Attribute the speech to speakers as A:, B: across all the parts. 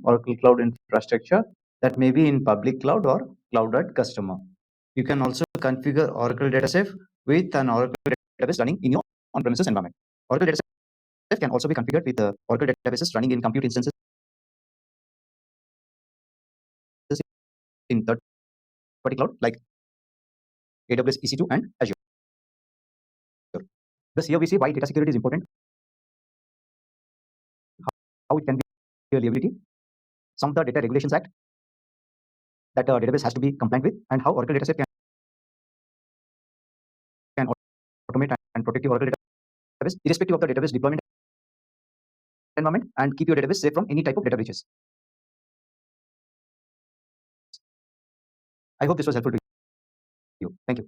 A: Oracle Cloud Infrastructure that may be in public cloud or cloud.customer. You can also configure Oracle DataSafe with an Oracle database running in your on-premises environment. Oracle DataSafe can also be configured with Oracle databases running in compute instances in third-party cloud like AWS EC2 and Azure. Thus here we see why data security is important, how it can be a liability, some of the Data Regulations Act that a database has to be compliant with, and how Oracle DataSafe can automate and protect your Oracle database irrespective of the database deployment environment and keep your database safe from any type of data breaches. I hope this was helpful to you. Thank you.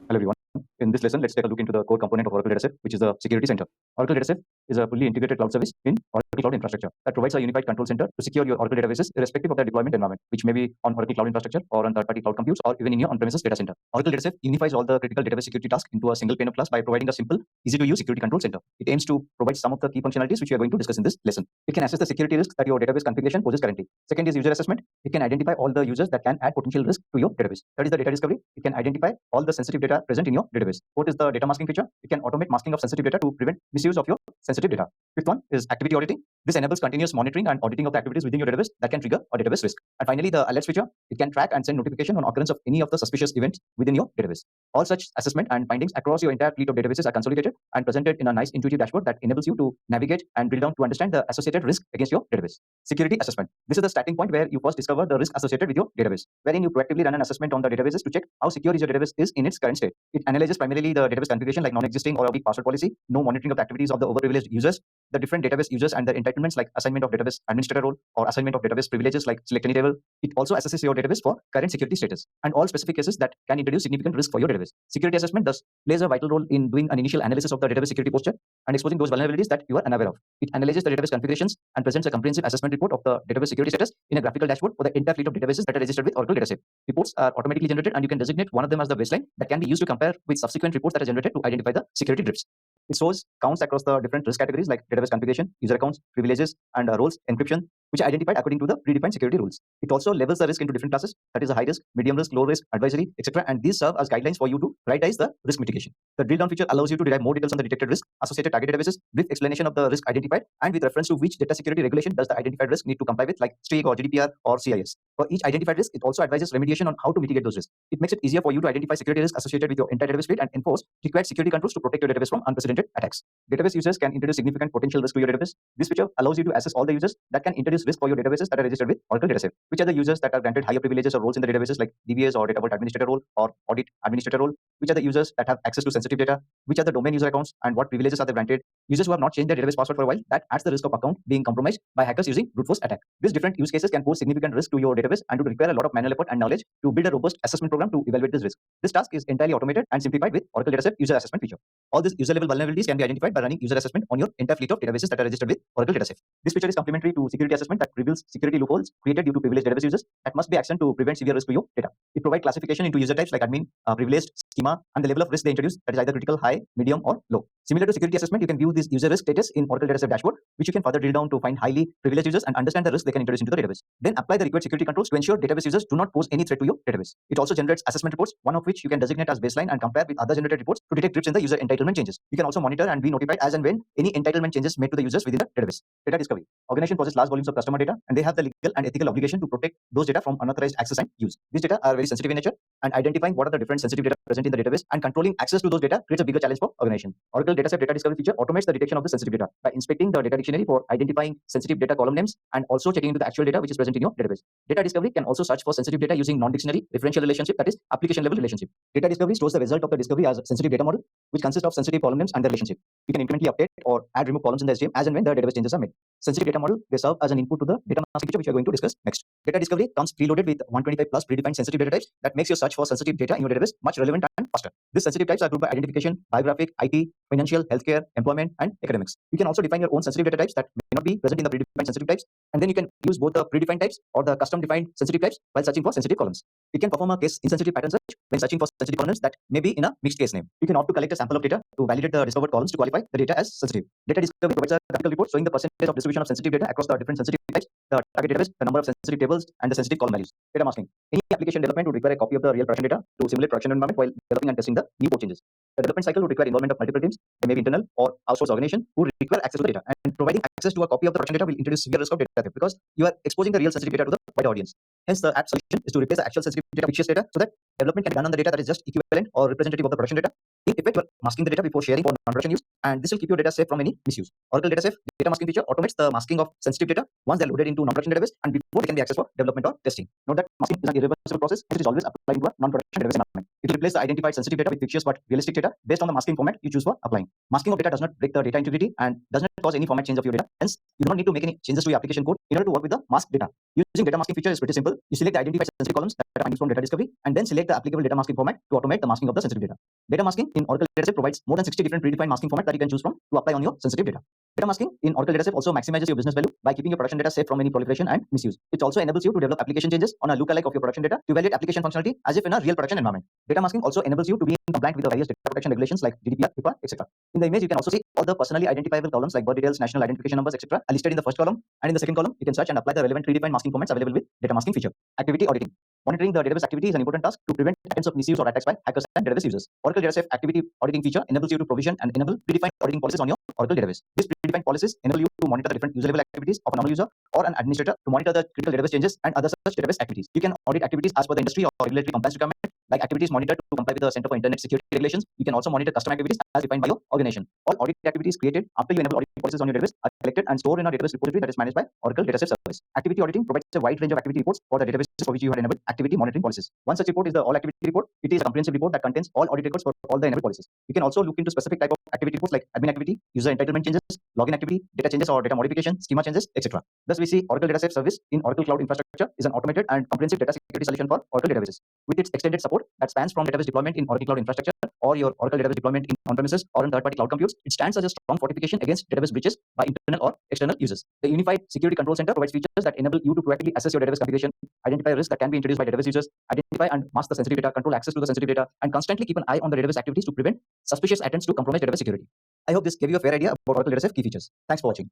A: Hello everyone. In this lesson, let's take a look into the core component of Oracle DataSafe, which is the Security Center. Oracle DataSafe is a fully integrated cloud service in Oracle Cloud Infrastructure that provides a unified control center to secure your Oracle databases irrespective of their deployment environment, which may be on Oracle Cloud Infrastructure or on third-party cloud computes or even in your on-premises data center. Oracle DataSafe unifies all the critical database security tasks into a single pane of glass by providing a simple, easy-to-use security control center. It aims to provide some of the key functionalities which we are going to discuss in this lesson. It can assess the security risks that your database configuration poses currently. Second is user assessment. It can identify all the users that can add potential risk to your database. Third is the data discovery. It can identify all the sensitive data present in your database. Fourth is the data masking feature. It can automate masking of sensitive data to prevent misuse of your sensitive data. Fifth one is activity auditing. This enables continuous monitoring and auditing of the activities within your database that can trigger a database risk. And finally, the alerts feature. It can track and send notification on occurrence of any of the suspicious events within your database. All such assessment and findings across your entire fleet of databases are consolidated and presented in a nice intuitive dashboard that enables you to navigate and drill down to understand the associated risk against your database. Security assessment. This is the starting point where you first discover the risk associated with your database, wherein you proactively run an assessment on the databases to check how secure is your database is in its current state. It analyzes primarily the database configuration like non-existing or a weak password policy, no monitoring of the activities of the overprivileged users, the different database users and their entitlements like assignment of database administrator role or assignment of database privileges like select any table. It also assesses your database for current security status and all specific cases that can introduce significant risk for your database. Security assessment thus plays a vital role in doing an initial analysis of the database security posture and exposing those vulnerabilities that you are unaware of. It analyzes the database configurations and presents a comprehensive assessment report of the database security status in a graphical dashboard for the entire fleet of databases that are registered with Oracle DataSafe. Reports are automatically generated and you can designate one of them as the baseline that can be used to compare with subsequent reports that are generated to identify the security drifts. It shows counts across the different risk categories like database configuration, user accounts, privileges, and roles, encryption, which are identified according to the predefined security rules. It also levels the risk into different classes, that is a high risk, medium risk, low risk, advisory, etc. And these serve as guidelines for you to prioritize the risk mitigation. The drill down feature allows you to derive more details on the detected risk, associated target databases, brief explanation of the risk identified, and with reference to which data security regulation does the identified risk need to comply with, like STRIG or GDPR or CIS. For each identified risk, it also advises remediation on how to mitigate those risks. It makes it easier for you to identify security risks associated with your entire database fleet and enforce required security controls to protect your database from unprecedented attacks. Database users can introduce significant potential risk to your database. This feature allows you to assess all the users that can introduce risk for your databases that are registered with Oracle DataSafe. Which are the users that are granted higher privileges or roles in the databases like DBAs or data vault administrator role or audit administrator role? Which are the users that have access to sensitive data? Which are the domain user accounts and what privileges are they granted? Users who have not changed their database password for a while, that adds the risk of account being compromised by hackers using brute force attack. These different use cases can pose significant risk to your database and would require a lot of manual effort and knowledge to build a robust assessment program to evaluate this risk. This task is entirely automated and simplified with Oracle DataSafe user assessment feature. All these user level vulnerabilities can be identified by running user assessment on your entire fleet of databases that are registered with Oracle DataSafe. This feature is complementary to security assessment that reveals security loopholes created due to privileged database users that must be actioned to prevent severe risk to your data. It provides classification into user types like admin, privileged, schema, and the level of risk they introduce, that is either critical, high, medium, or low. Similar to security assessment, you can view this user risk status in Oracle DataSafe dashboard, which you can further drill down to find highly privileged users and understand the risk they can introduce into the database. Then apply the required security controls to ensure database users do not pose any threat to your database. It also generates assessment reports, one of which you can designate as baseline and compare with other generated reports to detect drifts in the user entitlement changes. You can also monitor and be notified as and when any entitlement changes made to the users within the database. Data discovery. Organization possesses large volumes of customer data and they have the legal and ethical obligation to protect those data from unauthorized access and use. These data are very sensitive in nature and identifying what are the different sensitive data present in the database and controlling access to those data creates a bigger challenge for organization. Oracle DataSafe data discovery feature automates the detection of the sensitive data by inspecting the data dictionary for identifying sensitive data column names and also checking into the actual data which is present in your database. Data discovery can also search for sensitive data using non-dictionary referential relationship, that is application level relationship. Data discovery stores the result of the discovery as a sensitive data model which consists of sensitive column names and their relationship. You can incrementally update or add remove columns in the SGM as and when the database changes are made. Sensitive data model, they serve as an input to the data masking feature which we are going to discuss next. Data discovery comes preloaded with 125 plus predefined sensitive data types that makes your search for sensitive data in your database much relevant and faster. These sensitive types are grouped by identification, biographic, IT, financial, healthcare, employment, and academics. You can also define your own sensitive data types that may not be present in the predefined sensitive types, and then you can use both the predefined types or the custom find sensitive types while searching for sensitive columns. It can perform a case-insensitive pattern search when searching for sensitive columns that may be in a mixed case name. You can opt to collect a sample of data to validate the discovered columns to qualify the data as sensitive. Data discovery provides a graphical report showing the percentage of distribution of sensitive data across the different sensitive types, the target database, the number of sensitive tables, and the sensitive column values. Data masking. Any application development would require a copy of the real production data to simulate production environment while developing and testing the new code changes. The development cycle would require involvement of multiple teams, they may be internal or outsourced organization, who require access to the data. And providing access to a copy of the production data will introduce severe risk of data theft because you are exposing the real sensitive data to the wider audience. Hence, the app solution is to replace the actual sensitive data with fictitious data so that development can be done on the data that is just equivalent or representative of the production data. In effect, you are masking the data before sharing for non-production use, and this will keep your data safe from any misuse. Oracle Data Safe data masking feature automates the masking of sensitive data once they are loaded into non-production database and before they can be accessed for development or testing. Note that masking is an irreversible process, and it is always applied to a non-production database environment. It will replace the identified sensitive data with fictitious but realistic data based on the masking format you choose for applying. Masking of data does not break the data integrity and does not cause any format change of your data. Hence, you do not need to make any changes to your application code in order to work with the masked data. Using data masking feature is pretty simple. You select the identified sensitive columns that are findings from data discovery and then select the applicable data masking format to automate the masking of the sensitive data. Data masking in Oracle Dataset provides more than 60 different predefined masking formats that you can choose from to apply on your sensitive data. Data masking in Oracle Dataset also maximizes your business value by keeping your production data safe from any proliferation and misuse. It also enables you to develop application changes on a lookalike of your production data to evaluate application functionality as if in a real production environment. Data masking also enables you to be in compliant with the various data protection regulations like GDPR, HIPAA, etc. In the image, you can also see all the personally identifiable columns like birth details, national identification numbers, etc. are listed in the first column, and in the second column, you can search and apply the relevant predefined masking formats available with data masking feature. Activity auditing. Monitoring the database activity is an important task to prevent attempts of misuse or attacks by hackers and database users. Oracle Data Safe activity auditing feature enables you to provision and enable predefined auditing policies on your Oracle database. These predefined policies enable you to monitor the different user level activities of a normal user or an administrator to monitor the critical database changes and other such database activities. You can audit activities as per the industry or regulatory compliance requirement, like activities monitored to comply with the Center for Internet Security Regulations. You can also monitor custom activities as defined by your organization. All audit activities created after you enable audit policies on your database are collected and stored in a database repository that is managed by Oracle Data Safe Service. Activity auditing provides a wide range of activity reports for the databases for which you have enabled activity monitoring policies. One such report is the All Activity Report. It is a comprehensive report that contains all audit records for all the enabled policies. You can also look into specific type of activity reports like admin activity, user entitlement changes, login activity, data changes or data modification, schema changes, etc. Thus, we see Oracle Data Safe Service in Oracle Cloud Infrastructure is an automated and comprehensive data security solution for Oracle databases. With its extended support that spans from database deployment in Oracle Cloud Infrastructure or your Oracle database deployment in on-premises or in third-party cloud computes, it stands as a strong fortification against database breaches by internal or external users. The Unified Security Control Center provides features that enable you to proactively assess your database configuration, identify risks that can be introduced by database users, identify and mask the sensitive data, control access to the sensitive data, and constantly keep an eye on the database activities to prevent suspicious attempts to compromise database security. I hope this gave you a fair idea about Oracle Data Safe key features. Thanks for watching.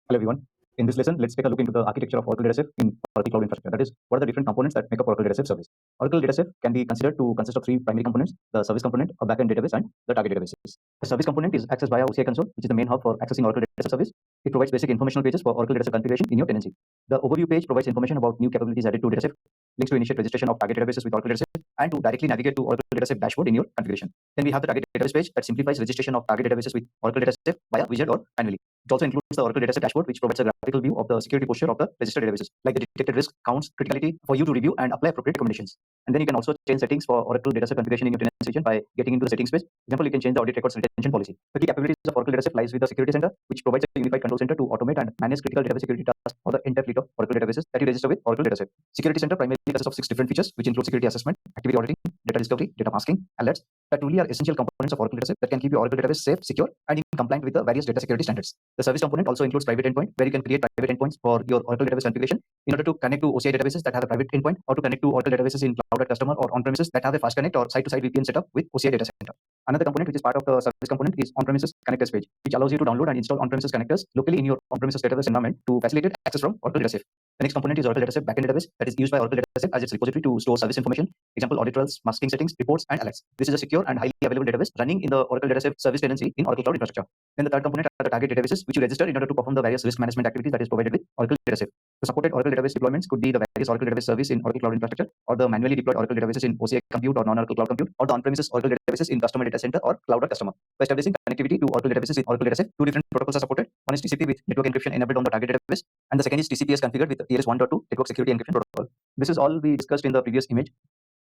A: Hello everyone. In this lesson, let's take a look into the architecture of Oracle Data Safe in Oracle Cloud Infrastructure. That is, what are the different components that make up Oracle Data Safe service? Oracle Data Safe can be considered to consist of three primary components: the service component, a backend database, and the target databases. The service component is accessed via OCI console, which is the main hub for accessing Oracle Data Safe service. It provides basic informational pages for Oracle Data Safe configuration in your tenancy. The overview page provides information about new capabilities added to Data Safe, links to initiate registration of target databases with Oracle Data Safe, and to directly navigate to Oracle Data Safe dashboard in your configuration. Then we have the target database page that simplifies registration of target databases with Oracle Data Safe via widget or manually. It also includes the Oracle Data Safe dashboard, which provides a graphical view of the security posture of the registered databases, like the detected risk, counts, criticality, for you to review and apply appropriate recommendations. And then you can also change settings for Oracle Data Safe configuration in your tenancy region by getting into the settings page. For example, you can change the audit records retention policy. The key capabilities of Oracle Data Safe lies with the Security Center, which provides a unified control center to automate and manage critical database security tasks for the entire fleet of Oracle databases that you register with Oracle Data Safe. Security Center primarily consists of 6 different features, which include security assessment, activity auditing, data discovery, data masking, alerts, that truly are essential components of Oracle Data Safe that can keep your Oracle database safe, secure, and in compliant with the various data security standards. The service component also includes private endpoint, where you can create private endpoints for your Oracle database configuration in order to connect to OCI databases that have a private endpoint, or to connect to Oracle databases in cloud at customer or on-premises that have a fast connect or site-to-site VPN setup with OCI Data Center. Another component which is part of the service component is on-premises connectors page, which allows you to download and install on-premises connectors locally in your on-premises database environment to facilitate access from Oracle Data Safe. The next component is Oracle Data Safe backend database that is used by Oracle Data Safe as its repository to store service information, example audit roles, masking settings, reports, and alerts. This is a secure and highly available database running in the Oracle Data Safe service tenancy in Oracle Cloud Infrastructure. Then the third component are the target databases, which you register in order to perform the various risk management activities that is provided with Oracle Data Safe. The supported Oracle database deployments could be the various Oracle database service in Oracle Cloud Infrastructure, or the manually deployed Oracle databases in OCI Compute or non-Oracle Cloud Compute, or the on-premises Oracle databases in customer data center or cloud or customer. For establishing connectivity to Oracle databases in Oracle Data Safe, two different protocols are supported. One is TCP with network encryption enabled on the target database, and the second is TCPS configured with TLS 1.2 network security encryption protocol. This is all we discussed in the previous image.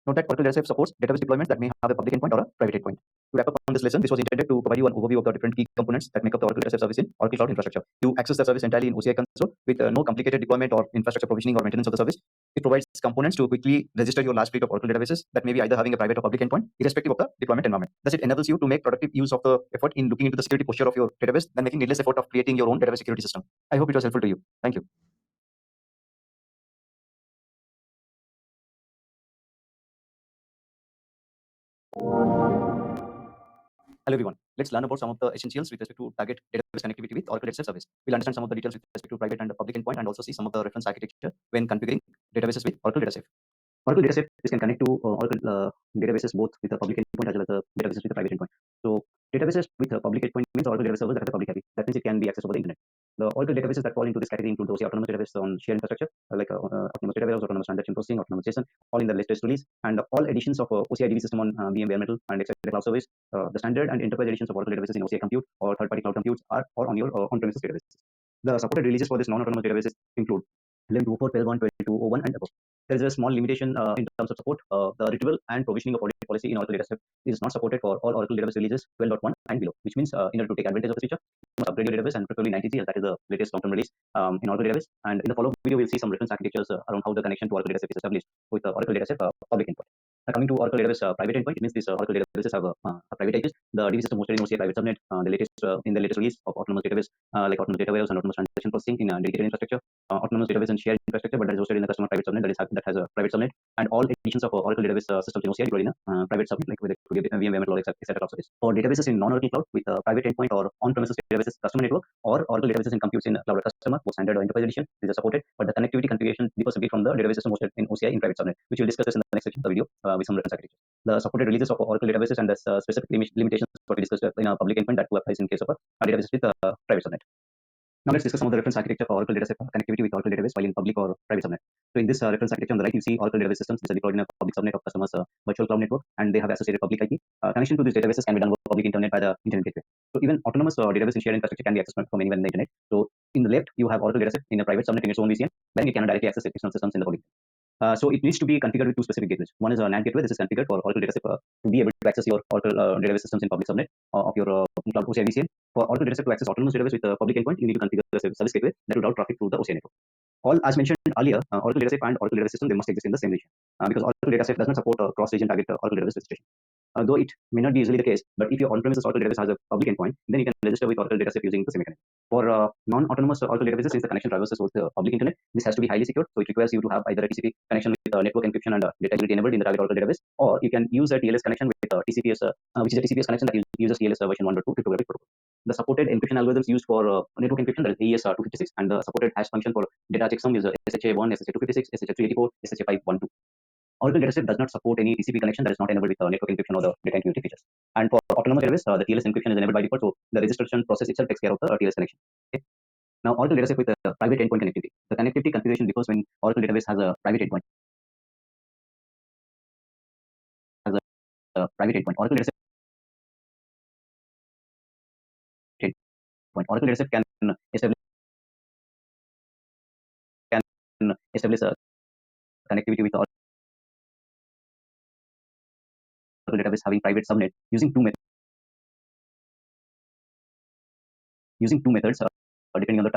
A: Note that Oracle Data Safe supports database deployments that may have a public endpoint or a private endpoint. To wrap up on this lesson, this was intended to provide you an overview of the different key components that make up the Oracle Data Safe service in Oracle Cloud Infrastructure. You access the service entirely in OCI console with no complicated deployment or infrastructure provisioning or maintenance of the service. It provides components to quickly register your large fleet of Oracle databases that may be either having a private or public endpoint, irrespective of the deployment environment. Thus, it enables you to make productive use of the effort in looking into the security posture of your database than making needless effort of creating your own database security system. I hope it was helpful to you. Thank you. Hello everyone. Let's learn about some of the essentials with respect to target database connectivity with Oracle DataSafe service. We'll understand some of the details with respect to private and public endpoint and also see some of the reference architecture when configuring databases with Oracle DataSafe. Oracle DataSafe this can connect to Oracle databases both with a public endpoint as well as a databases with a private endpoint. So databases with a public endpoint means Oracle database servers that are public heavy. That means it can be accessed over the internet. The Oracle databases that fall into this category include those autonomous databases on shared infrastructure like autonomous database, autonomous transaction processing, autonomous JSON, all in the latest release, and all editions of OCI DB system on VM bare metal and extended cloud service. The standard and enterprise editions of Oracle databases in OCI Compute or third-party cloud computes are or on your on-premises databases. The supported releases for this non-autonomous databases include LIM 24, 12.1, 22.01 and above. There is a small limitation in terms of support. The retrieval and provisioning of audit policy in Oracle DataSafe is not supported for all Oracle database releases 12.1 and below, which means in order to take advantage of the feature, you must upgrade your database and preferably 90C, as that is the latest long-term release in Oracle database. And in the follow-up video, we'll see some reference architectures around how the connection to Oracle DataSafe is established with Oracle DataSafe public endpoint. Coming to Oracle database private endpoint, it means these Oracle databases have a private edges. The DB system hosted in OCI private subnet, the latest in the latest release of autonomous database like autonomous data warehouse and autonomous transaction processing in dedicated infrastructure, autonomous database and shared infrastructure, but that is hosted in the customer private subnet that has a private subnet, and all editions of Oracle database systems in OCI deployed in a private subnet like with VM, VMware, etc. cloud service. For databases in non-Oracle cloud with a private endpoint or on-premises databases customer network or Oracle databases in computes in cloud customer, both standard or enterprise edition, these are supported, but the connectivity configuration differs a bit from the database system hosted in OCI in private subnet, which we'll discuss this in the next section of the video with some reference architecture. The supported releases of Oracle databases and the specific limitations what we discussed in a public endpoint that applies in case of a database with a private subnet. Now let's discuss some of the reference architecture for Oracle DataSafe connectivity with Oracle database while in public or private subnet. So in this reference architecture on the right, you see Oracle database systems which are deployed in a public subnet of customers' virtual cloud network, and they have associated public IP. Connection to these databases can be done over public internet by the internet gateway. So even autonomous database and shared infrastructure can be accessed from anywhere in the internet. So in the left, you have Oracle DataSafe in a private subnet in its own VCN, then you cannot directly access external systems in the public. So it needs to be configured with two specific gateways. One is a NAT gateway. This is configured for Oracle DataSafe to be able to access your Oracle database systems in public subnet of your cloud OCI VCN. For Oracle DataSafe to access autonomous database with a public endpoint, you need to configure a service gateway that will route traffic through the OCI network. All, as mentioned earlier, Oracle DataSafe and Oracle database system, they must exist in the same region because Oracle DataSafe does not support cross-region target Oracle database registration. Though it may not be easily the case, but if your on-premises Oracle database has a public endpoint, then you can register with Oracle DataSafe using the same mechanism. For non-autonomous Oracle databases, since the connection traverses with the public internet, this has to be highly secured. So it requires you to have either a TCP connection with network encryption and data integrity enabled in the target Oracle database, or you can use a TLS connection with TCPS, which is a TCPS connection that uses TLS version 1.2 cryptographic protocol. The supported encryption algorithms used for network encryption, that is AES-256, and the supported hash function for data checksum is SHA-1, SHA-256, SHA-384, SHA-512. Oracle DataSafe does not support any TCP connection that is not enabled with network encryption or the data integrity features. And for autonomous database, the TLS encryption is enabled by default, so the registration process itself takes care of the TLS connection. Okay. Now, Oracle DataSafe with a private endpoint connectivity. The connectivity configuration differs when Oracle database has a private endpoint. Oracle DataSafe endpoint. Oracle DataSafe can establish a connectivity with Oracle database having private subnet using two methods. Depending on the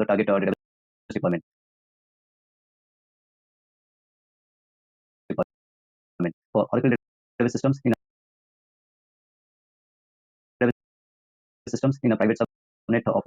A: target. Database requirement. For Oracle database systems in a private subnet of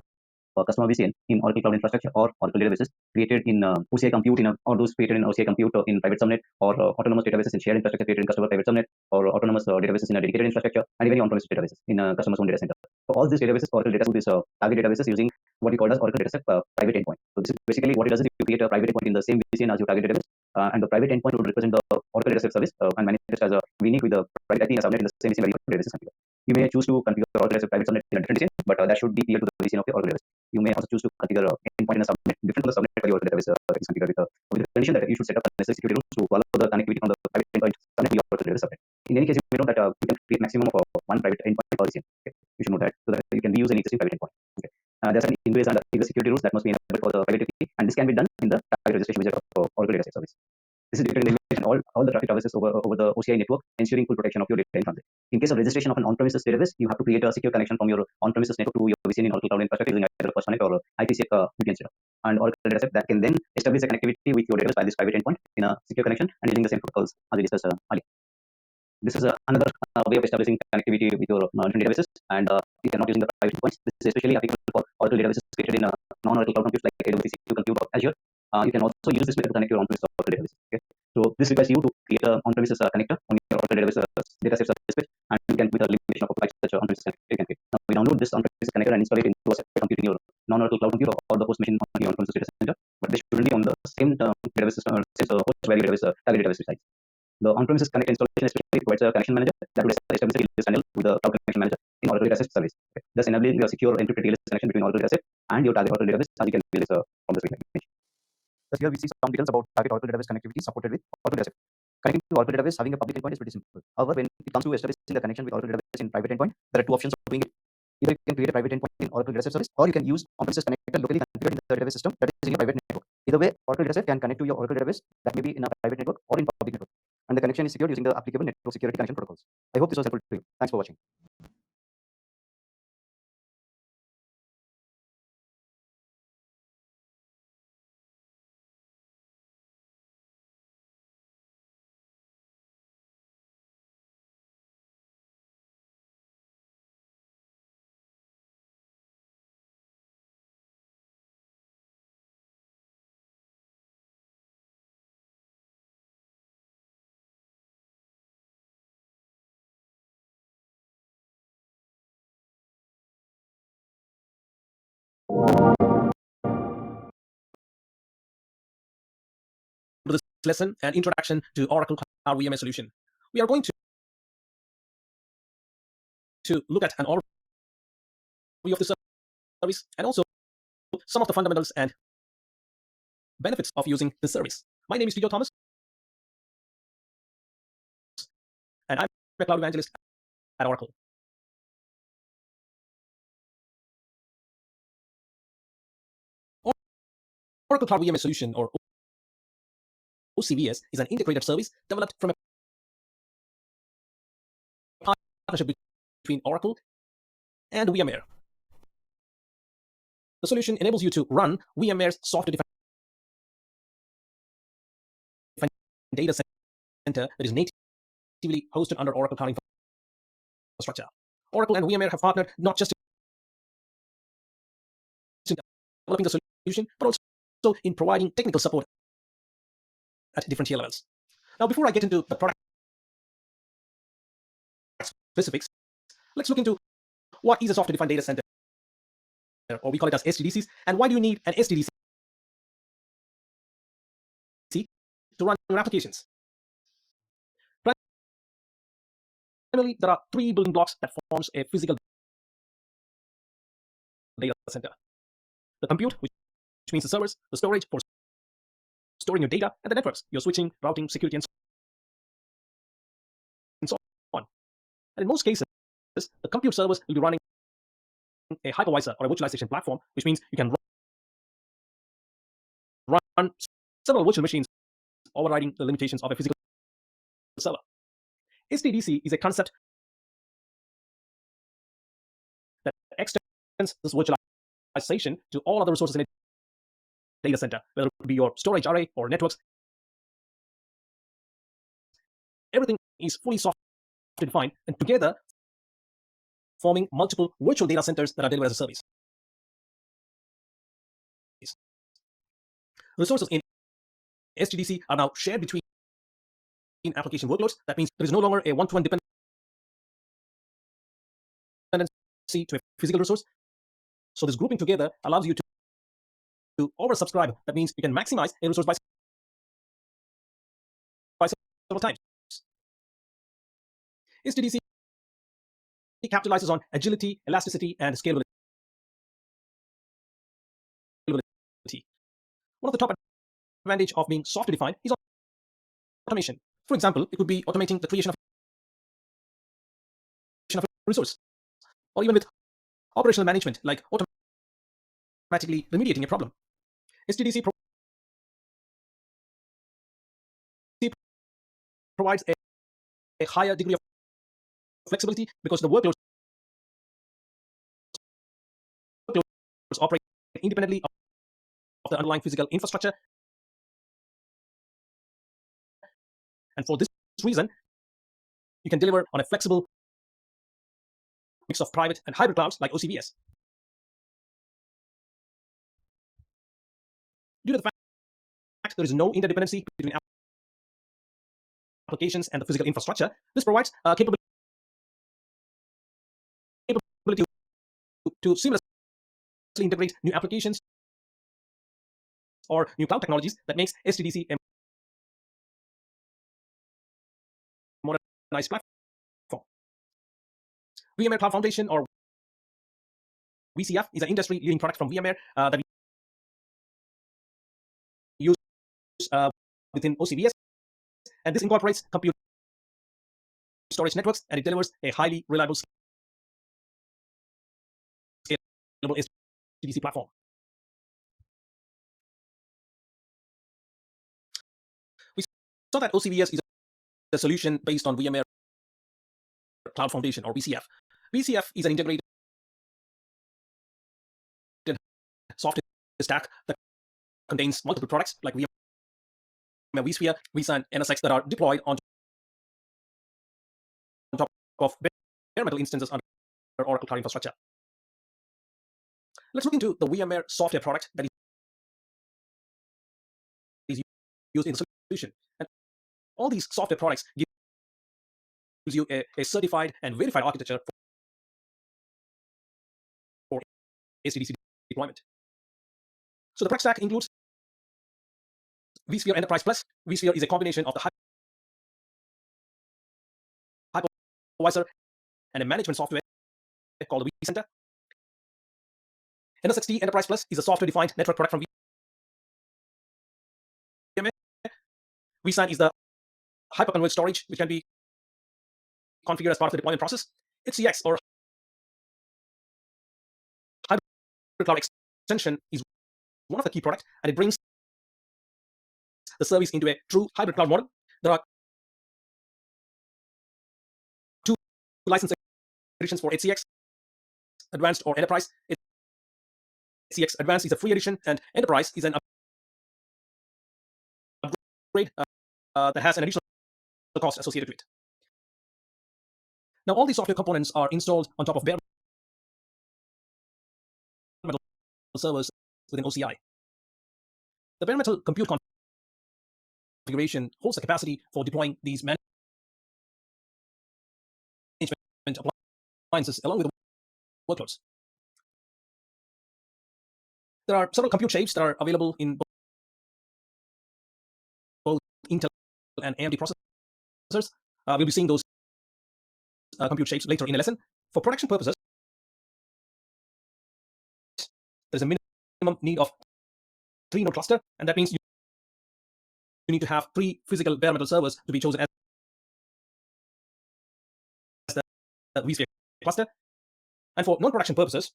A: customer VCN in Oracle Cloud Infrastructure or Oracle databases created in OCI Compute or those created in OCI Compute in private subnet, or autonomous databases in shared infrastructure created in customer private subnet, or autonomous databases in a dedicated infrastructure, and even on-premises databases in a customer's own data center. For all these databases, Oracle DataSafe is target databases using what we call as Oracle DataSafe private endpoint. So this is basically what it does is you create a private endpoint in the same VCN as your target database, and the private endpoint would represent the Oracle DataSafe service and manifest as a unique with the private IP and subnet in the same VCN where your database is configured. You may choose to configure Oracle DataSafe private subnet in a different VCN, but that should be clear to the VCN of your Oracle database. You may also choose to configure endpoint in a subnet different from the subnet where your database is configured with the condition that you should set up necessary security rules to allow the connectivity from the private endpoint subnet to your Oracle database subnet. In any case, you may know that you can create maximum of one private endpoint per VCN. Okay? You should know that so that you can reuse an existing private endpoint. Okay? There's an ingress and egress security rules that must be enabled for the private IP, and this can be done in the target registration wizard of Oracle DataSafe service. This is dependent on all the traffic traverses over the OCI network, ensuring full protection of your data in transit.
B: In case of registration of an on-premises database, you have to create a secure connection from your on-premises network to your VCN in Oracle Cloud Infrastructure using either First Connect or IPsec VPN setup. And Oracle Dataset that can then establish a connectivity with your database by this private endpoint in a secure connection and using the same protocols as we discussed earlier. This is another way of establishing connectivity with your different databases, and you are not using the private endpoints. This is especially applicable for Oracle databases created in non-Oracle cloud compute like AWS, EC2, Compute, or Azure. You can also use this method to connect your on-premises Oracle database. Okay? So this requires you to create an on-premises connector on your Oracle database dataset service page, and you can with a limitation of such on-premises connector you can create. Now we download this on-premises connector and install it into a separate compute in your non-Oracle cloud compute or the host machine on your on-premises data center. But they shouldn't be on the same database system or same host value database target database sites. The on-premises connector installation especially provides a connection manager that would establish a TLS channel with the cloud connection manager in Oracle Dataset service, okay, thus enabling a secure encrypted TLS connection between Oracle Dataset and your target Oracle database, as you can see this from the screen image. Thus here we see some details about target Oracle database connectivity supported with Oracle Dataset. Connecting to Oracle database having a public endpoint is pretty simple. However, when it comes to establishing the connection with Oracle database in private endpoint, there are two options of doing it. Either you can create a private endpoint in Oracle Dataset service, or you can use on-premises connector locally configured in the database system that is in your private network. Either way, Oracle Dataset can connect to your Oracle database that may be in a private network or in public network, and the connection is secured using the applicable network security connection protocols. I hope this was helpful to you. Thanks for watching.
C: This lesson and introduction to Oracle Cloud VMS solution. We are going to look at an overview of the service and also some of the fundamentals and benefits of using the service. My name is Tijo Thomas, and I'm a cloud evangelist at Oracle. Oracle Cloud VMS solution, or OCVS, is an integrated service developed from a partnership between Oracle and VMware. The solution enables you to run VMware's software-defined data center that is natively hosted under Oracle Cloud Infrastructure. Oracle and VMware have partnered not just in developing the solution, but also in providing technical support at different tier levels. Now, before I get into the product specifics, let's look into what is a software-defined data center, or we call it as SDDCs, and why do you need an SDDC to run your applications? Primarily, there are three building blocks that forms a physical data center: the compute, which means the servers; the storage for storing your data; and the networks, your switching, routing, security, and so on. And in most cases, the compute servers will be running a hypervisor or a virtualization platform, which means you can run several virtual machines, overriding the limitations of a physical server. SDDC is a concept that extends this virtualization to all other resources in a data center, whether it be your storage array or networks. Everything is fully software-defined and together forming multiple virtual data centers that are delivered as a service. Resources in SDDC are now shared between application workloads. That means there is no longer a one-to-one dependency to a physical resource. So this grouping together allows you to oversubscribe. That means you can maximize a resource by several times. SDDC capitalizes on agility, elasticity, and scalability. One of the top advantages of being software-defined is automation. For example, it could be automating the creation of a resource, or even with operational management, like automatically remediating a problem. SDDC provides a higher degree of flexibility because the workloads operate independently of the underlying physical infrastructure. And for this reason, you can deliver on a flexible mix of private and hybrid clouds like OCVS. Due to the fact there is no interdependency between applications and the physical infrastructure, this provides a capability to seamlessly integrate new applications or new cloud technologies that makes SDDC a modernized platform. VMware Cloud Foundation, or VCF, is an industry-leading product from VMware that we use within OCVS, and this incorporates compute storage networks, and it delivers a highly reliable, scalable SDDC platform. We saw that OCVS is a solution based on VMware Cloud Foundation, or VCF. VCF is an integrated software stack that contains multiple products like VMware vSphere, vSAN, NSX that are deployed on top of bare metal instances under Oracle Cloud Infrastructure. Let's look into the VMware software product that is used in the solution. And all these software products gives you a certified and verified architecture for SDDC deployment. So the product stack includes vSphere Enterprise Plus. vSphere is a combination of the hypervisor and a management software called the vCenter. NSXT Enterprise Plus is a software-defined network product from VMware. vSAN is the hyperconverged storage which can be configured as part of the deployment process. HCX, or Hybrid Cloud Extension, is one of the key products, and it brings the service into a true hybrid cloud model. There are two license editions for HCX, Advanced or Enterprise. HCX Advanced is a free edition, and Enterprise is an upgrade that has an additional cost associated with it. Now, all these software components are installed on top of bare metal servers within OCI. The bare metal compute configuration holds the capacity for deploying these management appliances along with the workloads. There are several compute shapes that are available in both Intel and AMD processors. We'll be seeing those compute shapes later in a lesson. For production purposes, there's a minimum need of 3-node cluster, and that means you need to have 3 physical bare metal servers to be chosen as the vSphere cluster. And for non-production purposes,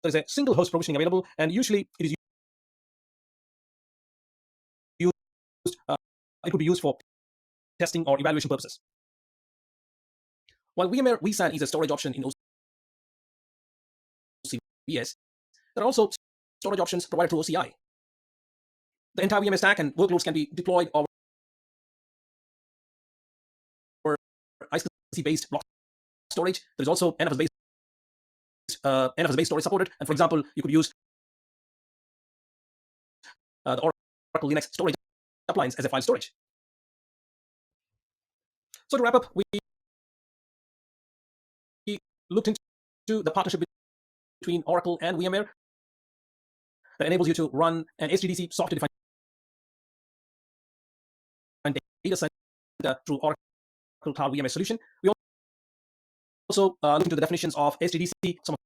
C: there is a single host provisioning available, and usually it is used. It could be used for testing or evaluation purposes. While VMware vSAN is a storage option in OCVS, there are also storage options provided through OCI. The entire VMware stack and workloads can be deployed over ISC-based block storage. There is also NFS-based storage supported, and for example, you could use the Oracle Linux storage appliance as a file storage. So to wrap up, we looked into the partnership between Oracle and VMware that enables you to run an SDDC software-defined data center through Oracle Cloud VMware solution. We also looked into the definitions of SDDC, some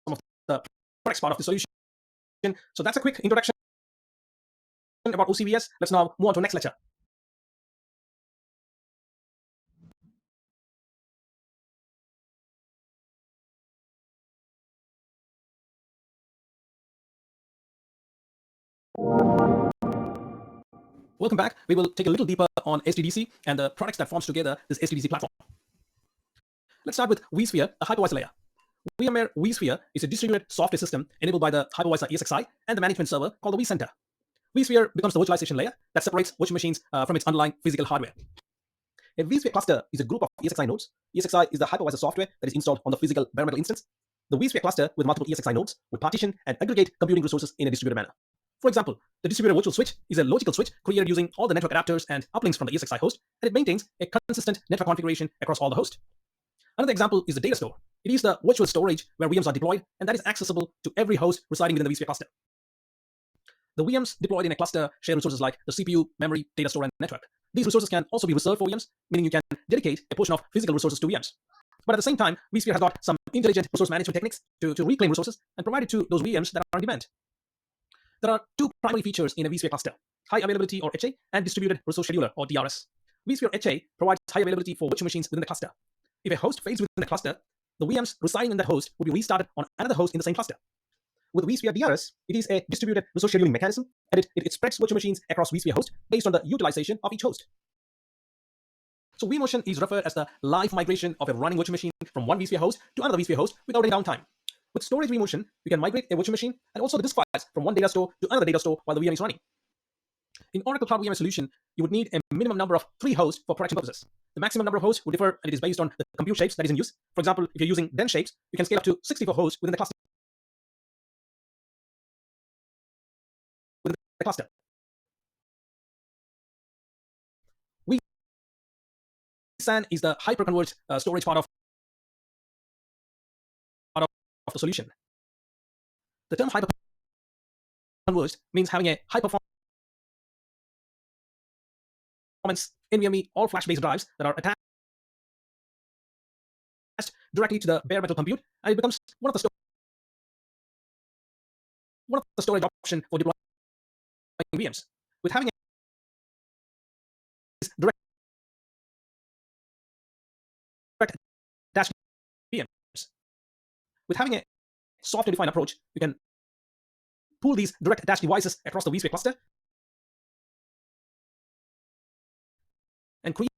C: of the products part of the solution. So that's a quick introduction about OCVS. Let's now move on to the next lecture. Welcome back. We will take a little deeper on SDDC and the products that forms together this SDDC platform. Let's start with vSphere, a hypervisor layer. VMware vSphere is a distributed software system enabled by the hypervisor ESXi and the management server called the vCenter. vSphere becomes the virtualization layer that separates virtual machines from its underlying physical hardware. A vSphere cluster is a group of ESXi nodes. ESXi is the hypervisor software that is installed on the physical bare metal instance. The vSphere cluster with multiple ESXi nodes would partition and aggregate computing resources in a distributed manner. For example, the distributed virtual switch is a logical switch created using all the network adapters and uplinks from the ESXi host, and it maintains a consistent network configuration across all the hosts. Another example is the data store. It is the virtual storage where VMs are deployed, and that is accessible to every host residing within the vSphere cluster. The VMs deployed in a cluster share resources like the CPU, memory, data store, and network. These resources can also be reserved for VMs, meaning you can dedicate a portion of physical resources to VMs. But at the same time, vSphere has got some intelligent resource management techniques to reclaim resources and provide it to those VMs that are on demand. There are two primary features in a vSphere cluster: high availability or HA and distributed resource scheduler or DRS. vSphere HA provides high availability for virtual machines within the cluster. If a host fails within the cluster, the VMs residing in that host will be restarted on another host in the same cluster. With vSphere DRS, it is a distributed resource scheduling mechanism, and it spreads virtual machines across vSphere hosts based on the utilization of each host. So vMotion is referred as the live migration of a running virtual machine from one vSphere host to another vSphere host without any downtime. With storage vMotion, you can migrate a virtual machine and also the disk files from one data store to another data store while the VM is running. In Oracle Cloud VMware solution, you would need a minimum number of 3 hosts for production purposes. The maximum number of hosts would differ, and it is based on the compute shapes that is in use. For example, if you're using dense shapes, you can scale up to 64 hosts within the cluster. vSAN is the hyperconverged storage part of the solution. The term hyperconverged means having a high performance NVMe all flash-based drives that are attached directly to the bare metal compute, and it becomes one of the storage option for deploying VMs. With having a direct attached VMs, with having a software-defined approach, you can pool these direct attached devices across the vSphere cluster and create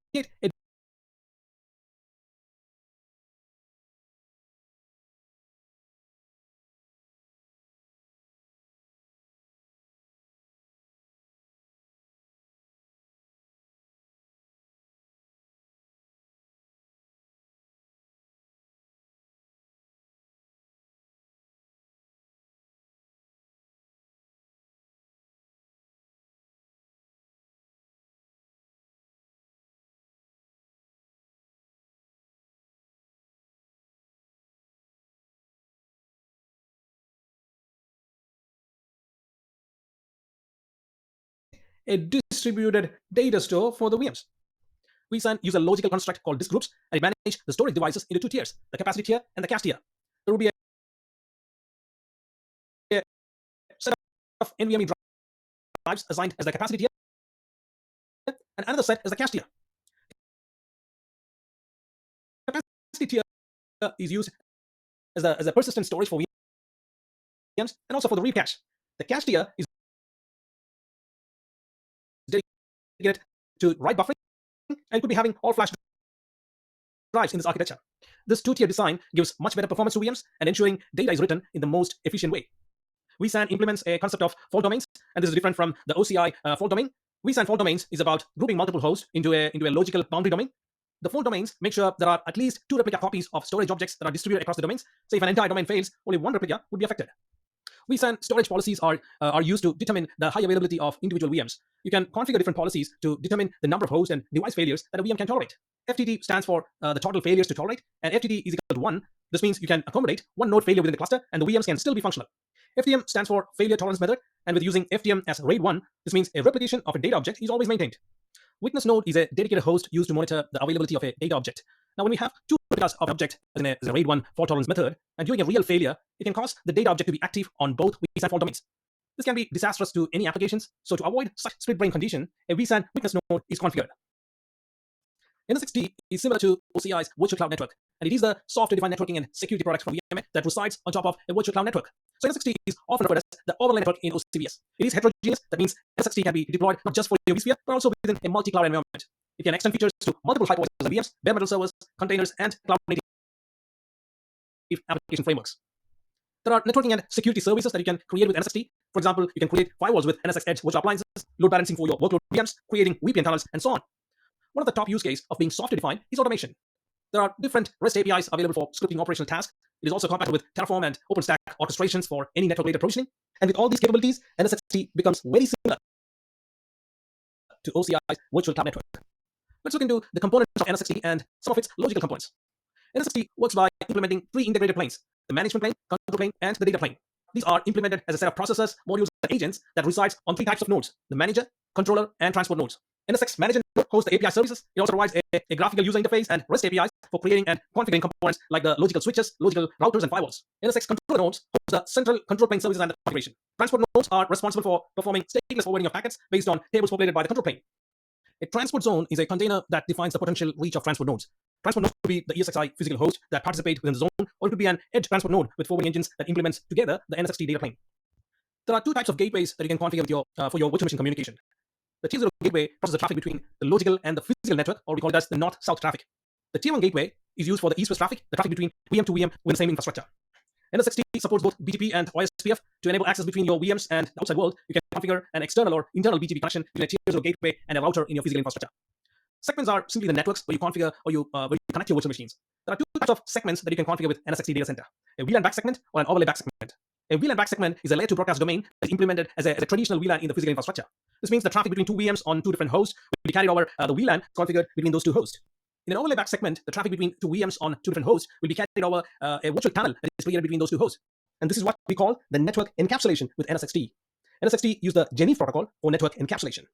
C: a distributed data store for the VMs. vSAN uses a logical construct called disk groups, and it manages the storage devices into 2 tiers: the capacity tier and the cache tier. There will be a set of NVMe drives assigned as the capacity tier and another set as the cache tier. Capacity tier is used as a persistent storage for VMs and also for the read cache. The cache tier is dedicated to write buffering and could be having all flash drives in this architecture. This 2-tier design gives much better performance to VMs and ensuring data is written in the most efficient way. vSAN implements a concept of fault domains, and this is different from the OCI fault domain. vSAN fault domains is about grouping multiple hosts into a logical boundary domain. The fault domains make sure there are at least 2 replica copies of storage objects that are distributed across the domains. So if an entire domain fails, only 1 replica would be affected. vSAN storage policies are used to determine the high availability of individual VMs. You can configure different policies to determine the number of hosts and device failures that a VM can tolerate. FTT stands for the total failures to tolerate, and FTT is equal to 1. This means you can accommodate 1 node failure within the cluster, and the VMs can still be functional. FTM stands for failure tolerance method, and with using FTM as RAID 1, this means a replication of a data object is always maintained. Witness node is a dedicated host used to monitor the availability of a data object. Now, when we have 2 replicas of an object as a RAID 1 fault tolerance method, and during a real failure, it can cause the data object to be active on both vSAN fault domains. This can be disastrous to any applications, so to avoid such split brain condition, a vSAN witness node is configured. NSXT is similar to OCI's virtual cloud network, and it is the software-defined networking and security product from VMware that resides on top of a virtual cloud network. So NSXT is often referred as the overlay network in OCVS. It is heterogeneous. That means NSXT can be deployed not just for your vSphere, but also within a multi-cloud environment. It can extend features to multiple hypervisors and VMs, bare metal servers, containers, and cloud-native application frameworks. There are networking and security services that you can create with NSXT. For example, you can create firewalls with NSX Edge virtual appliances, load balancing for your workload VMs, creating VPN tunnels, and so on. One of the top use cases of being software-defined is automation. There are different REST APIs available for scripting operational tasks. It is also compatible with Terraform and OpenStack orchestrations for any network-related provisioning. And with all these capabilities, NSXT becomes very similar to OCI's virtual cloud network. Let's look into the components of NSXT and some of its logical components. NSXT works by implementing three integrated planes: the management plane, control plane, and the data plane. These are implemented as a set of processors, modules, and agents that resides on three types of nodes: the manager, controller, and transport nodes. NSX Manager hosts the API services. It also provides a graphical user interface and REST APIs for creating and configuring components like the logical switches, logical routers, and firewalls. NSX Controller nodes host the central control plane services and the configuration. Transport nodes are responsible for performing stateless forwarding of packets based on tables populated by the control plane. A transport zone is a container that defines the potential reach of transport nodes. Transport nodes could be the ESXi physical host that participate within the zone, or it could be an edge transport node with forwarding engines that implements together the NSXT data plane. There are two types of gateways that you can configure with for your virtual machine communication. The Tier 0 gateway processes the traffic between the logical and the physical network, or we call it as the north-south traffic. The Tier 1 gateway is used for the east-west traffic, the traffic between VM to VM within the same infrastructure. NSXT supports both BGP and OSPF. To enable access between your VMs and the outside world, you can configure an external or internal BGP connection between a Tier 0 gateway and a router in your physical infrastructure. Segments are simply the networks where you configure or where you connect your virtual machines. There are two types of segments that you can configure with NSXT Data Center: a VLAN back segment or an overlay back segment. A VLAN back segment is a layer 2 broadcast domain that is implemented as a traditional VLAN in the physical infrastructure. This means the traffic between two VMs on two different hosts will be carried over the VLAN configured between those two hosts. In an overlay back segment, the traffic between two VMs on two different hosts will be carried over a virtual tunnel that is created between those two hosts. And this is what we call the network encapsulation with NSXT. NSXT uses the Geneve protocol for network encapsulation.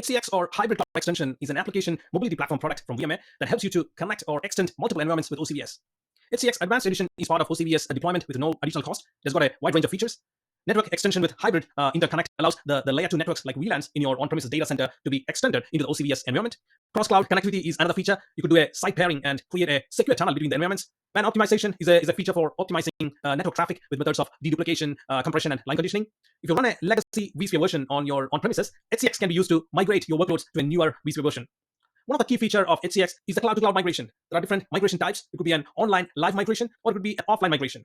C: HCX, or Hybrid Cloud Extension, is an application mobility platform product from VMware that helps you to connect or extend multiple environments with OCVS. HCX Advanced Edition is part of OCVS deployment with no additional cost. It's got a wide range of features. Network extension with hybrid interconnect allows the layer 2 networks like VLANs in your on-premises data center to be extended into the OCVS environment. Cross-cloud connectivity is another feature. You could do a site pairing and create a secure tunnel between the environments. WAN optimization is a feature for optimizing network traffic with methods of deduplication, compression, and line conditioning. If you run a legacy vSphere version on your on-premises, HCX can be used to migrate your workloads to a newer vSphere version. One of the key features of HCX is the cloud-to-cloud migration. There are different migration types. It could be an online live migration, or it could be an offline migration.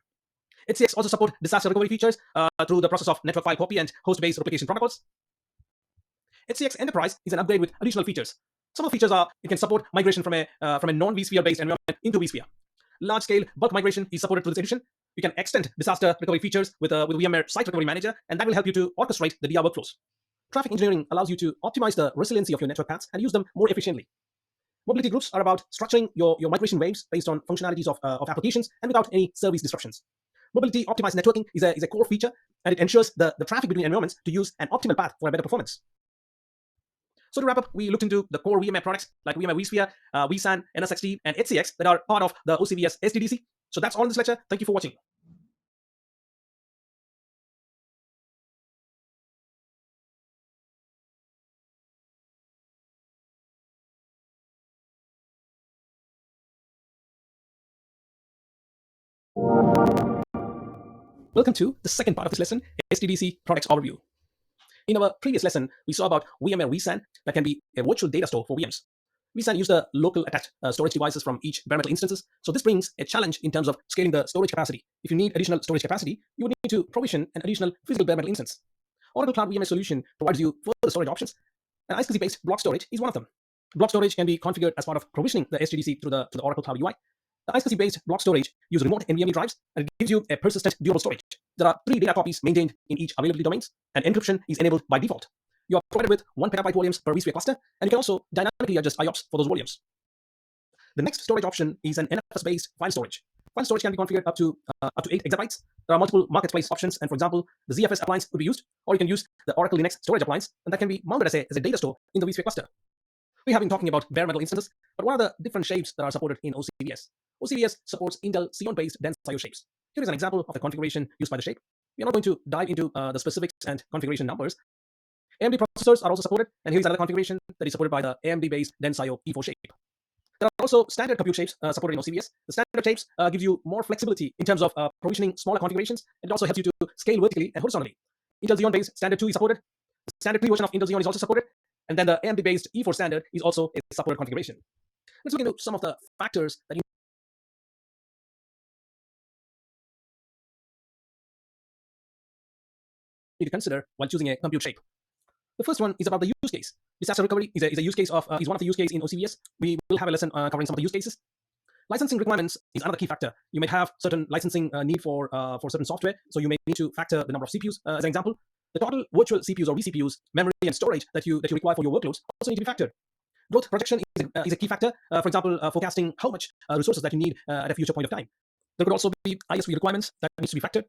C: HCX also supports disaster recovery features through the process of network file copy and host-based replication protocols. HCX Enterprise is an upgrade with additional features. Some of the features are it can support migration from a non-vSphere based environment into vSphere. Large-scale bulk migration is supported through this edition. You can extend disaster recovery features with VMware Site Recovery Manager, and that will help you to orchestrate the DR workflows. Traffic engineering allows you to optimize the resiliency of your network paths and use them more efficiently. Mobility groups are about structuring your migration waves based on functionalities of applications and without any service disruptions. Mobility optimized networking is a core feature, and it ensures the traffic between environments to use an optimal path for a better performance. So to wrap up, we looked into the core VMware products like VMware vSphere, vSAN, NSXT, and HCX that are part of the OCVS SDDC. So that's all in this lecture. Thank you for watching. Welcome to the second part of this lesson, SDDC Products Overview. In our previous lesson, we saw about VMware vSAN that can be a virtual data store for VMs. vSAN uses the local attached storage devices from each bare metal instances, so this brings a challenge in terms of scaling the storage capacity. If you need additional storage capacity, you would need to provision an additional physical bare metal instance. Oracle Cloud VMware solution provides you further storage options, and iSCSI-based block storage is one of them. Block storage can be configured as part of provisioning the SDDC through the Oracle Cloud UI. The iSCSI-based block storage uses remote NVMe drives, and it gives you a persistent, durable storage. There are 3 data copies maintained in each availability domains, and encryption is enabled by default. You are provided with 1 petabyte volumes per vSphere cluster, and you can also dynamically adjust IOPS for those volumes. The next storage option is an NFS-based file storage. File storage can be configured up to 8 exabytes. There are multiple marketplace options, and for example, the ZFS appliance could be used, or you can use the Oracle Linux storage appliance, and that can be mounted as a data store in the vSphere cluster. We have been talking about bare metal instances, but what are the different shapes that are supported in OCVS? OCVS supports Intel Xeon-based dense I/O shapes. Here is an example of the configuration used by the shape. We are not going to dive into the specifics and configuration numbers. AMD processors are also supported, and here's another configuration that is supported by the AMD-based Densio E4 shape. There are also standard compute shapes supported in OCVS. The standard shapes gives you more flexibility in terms of provisioning smaller configurations. It also helps you to scale vertically and horizontally. Intel Xeon-based standard 2 is supported. The standard 3 version of Intel Xeon is also supported. And then the AMD-based E4 standard is also a supported configuration. Let's look into some of the factors that you need to consider while choosing a compute shape. The first one is about the use case. Disaster recovery is a use case of is one of the use cases in OCVS. We will have a lesson covering some of the use cases. Licensing requirements is another key factor. You may have certain licensing need for certain software, so you may need to factor the number of CPUs. As an example, the total virtual CPUs or vCPUs, memory and storage that you require for your workloads also need to be factored. Growth projection is a key factor. For example, forecasting how much resources that you need at a future point of time. There could also be ISV requirements that needs to be factored.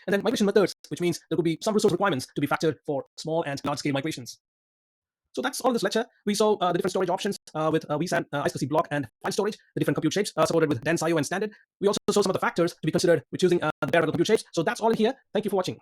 C: And then migration methods, which means there could be some resource requirements to be factored for small and large-scale migrations. So that's all in this lecture. We saw the different storage options with vSAN, I2C block, and file storage, the different compute shapes supported with Dense IO and standard. We also saw some of the factors to be considered with choosing the bare metal compute shapes. So that's all in here. Thank you for watching.